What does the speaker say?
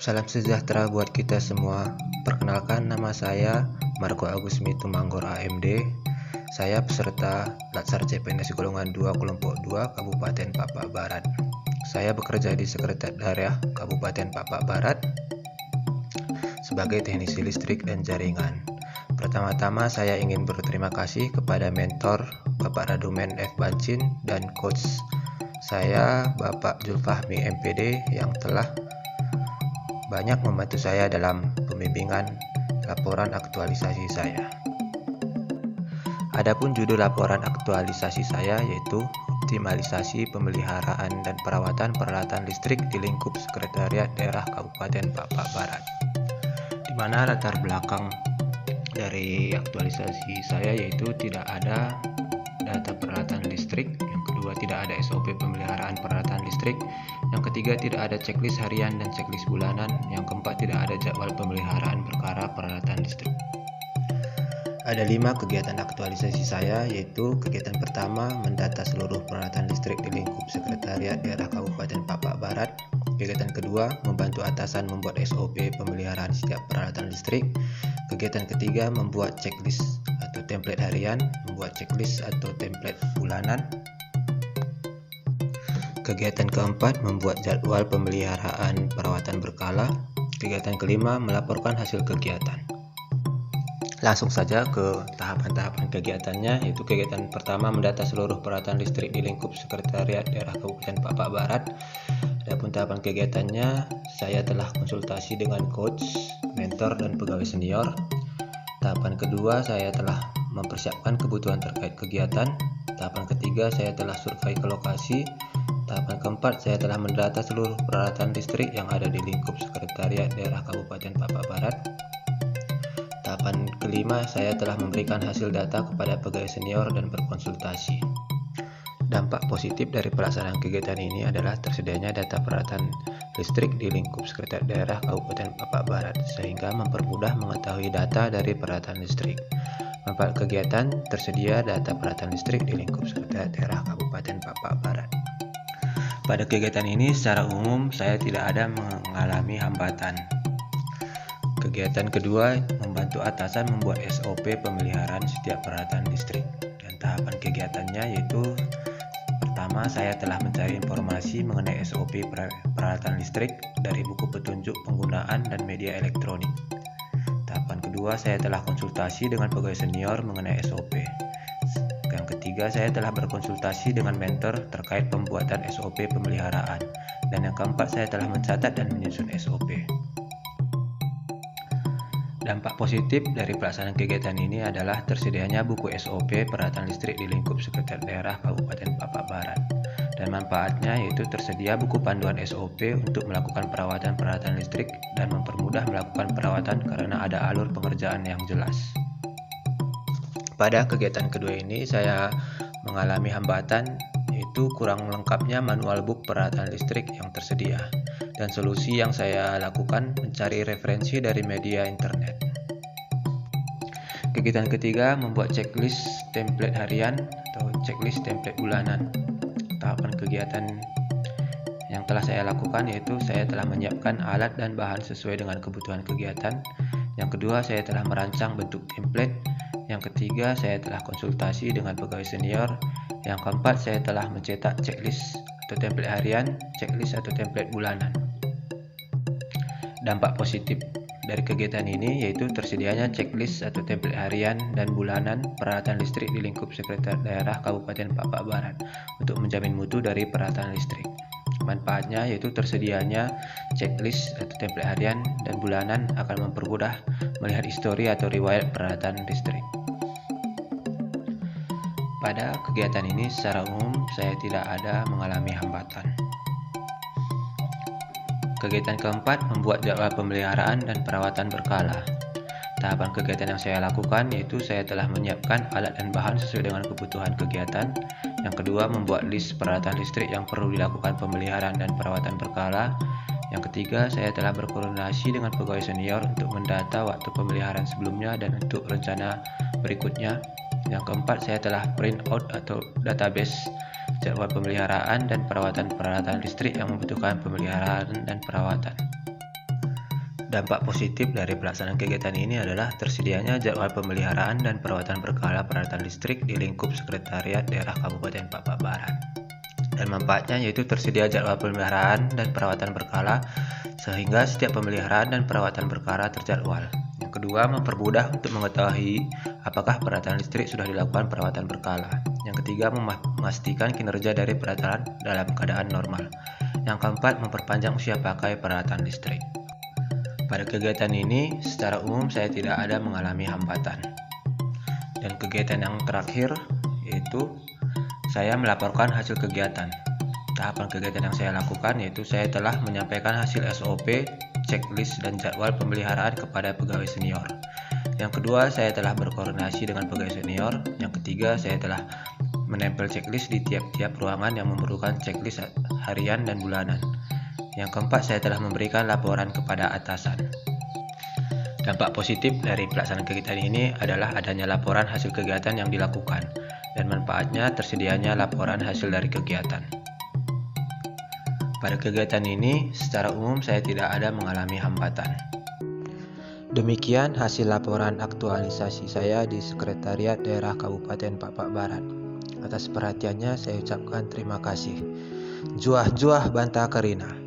Salam sejahtera buat kita semua. Perkenalkan, nama saya Marco Agus Mitumanggor AMD. Saya peserta Latsar CPNS golongan 2 kelompok 2 Kabupaten Papak Barat. Saya bekerja di Sekretariat Kabupaten Papak Barat sebagai teknisi listrik dan jaringan. Pertama-tama saya ingin berterima kasih kepada mentor Bapak Radumen F. Bancin dan coach saya Bapak Zulfahmi MPD yang telah banyak membantu saya dalam pembimbingan laporan aktualisasi saya. Adapun judul laporan aktualisasi saya yaitu optimalisasi pemeliharaan dan perawatan peralatan listrik di lingkup Sekretariat Daerah Kabupaten Papak Barat. Di mana latar belakang dari aktualisasi saya yaitu tidak ada data peralatan listrik, yang kedua tidak ada SOP pemeliharaan peralatan listrik, yang ketiga tidak ada checklist harian dan checklist bulanan, yang keempat tidak ada jadwal pemeliharaan perkara peralatan listrik. Ada 5 kegiatan aktualisasi saya, yaitu kegiatan pertama mendata seluruh peralatan listrik di lingkup Sekretariat Daerah Kabupaten Papak Barat. Kegiatan kedua membantu atasan membuat SOP pemeliharaan setiap peralatan listrik. Kegiatan ketiga membuat checklist atau template harian, membuat checklist atau template bulanan. Kegiatan keempat membuat jadwal pemeliharaan perawatan berkala. Kegiatan kelima melaporkan hasil kegiatan. Langsung saja ke tahapan-tahapan kegiatannya, yaitu kegiatan pertama mendata seluruh peralatan listrik di lingkup Sekretariat Daerah Kabupaten Papak Barat. Adapun tahapan kegiatannya, saya telah konsultasi dengan coach, mentor, dan pegawai senior. Tahapan kedua, saya telah mempersiapkan kebutuhan terkait kegiatan. Tahapan ketiga, saya telah survei ke lokasi. Tahapan keempat, saya telah mendata seluruh peralatan listrik yang ada di lingkup Sekretariat Daerah Kabupaten Papak Barat. Tahapan kelima, saya telah memberikan hasil data kepada pegawai senior dan berkonsultasi. Dampak positif dari pelaksanaan kegiatan ini adalah tersedianya data peralatan listrik di lingkup Sekretariat Daerah Kabupaten Papak Barat, sehingga mempermudah mengetahui data dari peralatan listrik. Manfaat kegiatan, tersedia data peralatan listrik di lingkup Sekretariat Daerah Kabupaten Papak Barat. Pada kegiatan ini secara umum saya tidak ada mengalami hambatan. Kegiatan kedua membantu atasan membuat SOP pemeliharaan setiap peralatan listrik, dan tahapan kegiatannya yaitu pertama, saya telah mencari informasi mengenai SOP peralatan listrik dari buku petunjuk penggunaan dan media elektronik. Tahapan kedua, saya telah konsultasi dengan pegawai senior mengenai SOP. Yang ketiga, saya telah berkonsultasi dengan mentor terkait pembuatan SOP pemeliharaan. Dan yang keempat, saya telah mencatat dan menyusun SOP. Dampak positif dari pelaksanaan kegiatan ini adalah tersedianya buku SOP peralatan listrik di lingkup Sekretariat Daerah Kabupaten Papak Barat. Dan manfaatnya yaitu tersedia buku panduan SOP untuk melakukan perawatan peralatan listrik dan mempermudah melakukan perawatan karena ada alur pengerjaan yang jelas. Pada kegiatan kedua ini saya mengalami hambatan, yaitu kurang lengkapnya manual book peralatan listrik yang tersedia. Dan solusi yang saya lakukan mencari referensi dari media internet. Kegiatan ketiga membuat checklist template harian atau checklist template bulanan. Tahapan kegiatan yang telah saya lakukan yaitu saya telah menyiapkan alat dan bahan sesuai dengan kebutuhan kegiatan. Yang kedua, saya telah merancang bentuk template. Yang ketiga, saya telah konsultasi dengan pegawai senior. Yang keempat, saya telah mencetak checklist atau template harian, checklist atau template bulanan. Dampak positif dari kegiatan ini yaitu tersedianya checklist atau template harian dan bulanan peralatan listrik di lingkup Sekretariat Daerah Kabupaten Papak Barat untuk menjamin mutu dari peralatan listrik. Manfaatnya yaitu tersedianya checklist atau template harian dan bulanan akan mempermudah melihat histori atau riwayat peralatan listrik. Pada kegiatan ini secara umum saya tidak ada mengalami hambatan. Kegiatan keempat membuat jadwal pemeliharaan dan perawatan berkala. Tahapan kegiatan yang saya lakukan yaitu saya telah menyiapkan alat dan bahan sesuai dengan kebutuhan kegiatan. Yang kedua, membuat list peralatan listrik yang perlu dilakukan pemeliharaan dan perawatan berkala. Yang ketiga, saya telah berkoordinasi dengan pegawai senior untuk mendata waktu pemeliharaan sebelumnya dan untuk rencana berikutnya. Yang keempat, saya telah print out atau database jadwal pemeliharaan dan perawatan peralatan listrik yang membutuhkan pemeliharaan dan perawatan. Dampak positif dari pelaksanaan kegiatan ini adalah tersedianya jadwal pemeliharaan dan perawatan berkala peralatan listrik di lingkup Sekretariat Daerah Kabupaten Pak Barat. Dan manfaatnya yaitu tersedia jadwal pemeliharaan dan perawatan berkala sehingga setiap pemeliharaan dan perawatan berkala terjadwal. Yang kedua, mempermudah untuk mengetahui apakah peralatan listrik sudah dilakukan perawatan berkala. Yang ketiga, memastikan kinerja dari peralatan dalam keadaan normal. Yang keempat, memperpanjang usia pakai peralatan listrik. Pada kegiatan ini, secara umum saya tidak ada mengalami hambatan. Dan kegiatan yang terakhir yaitu saya melaporkan hasil kegiatan. Tahapan kegiatan yang saya lakukan yaitu saya telah menyampaikan hasil SOP, checklist, dan jadwal pemeliharaan kepada pegawai senior. Yang kedua, saya telah berkoordinasi dengan pegawai senior. Yang ketiga, saya telah menempel checklist di tiap-tiap ruangan yang memerlukan checklist harian dan bulanan. Yang keempat, saya telah memberikan laporan kepada atasan. Dampak positif dari pelaksanaan kegiatan ini adalah adanya laporan hasil kegiatan yang dilakukan, dan manfaatnya tersedianya laporan hasil dari kegiatan. Pada kegiatan ini, secara umum saya tidak ada mengalami hambatan. Demikian hasil laporan aktualisasi saya di Sekretariat Daerah Kabupaten Pak Barat. Atas perhatiannya saya ucapkan terima kasih. Juah Banta Karina.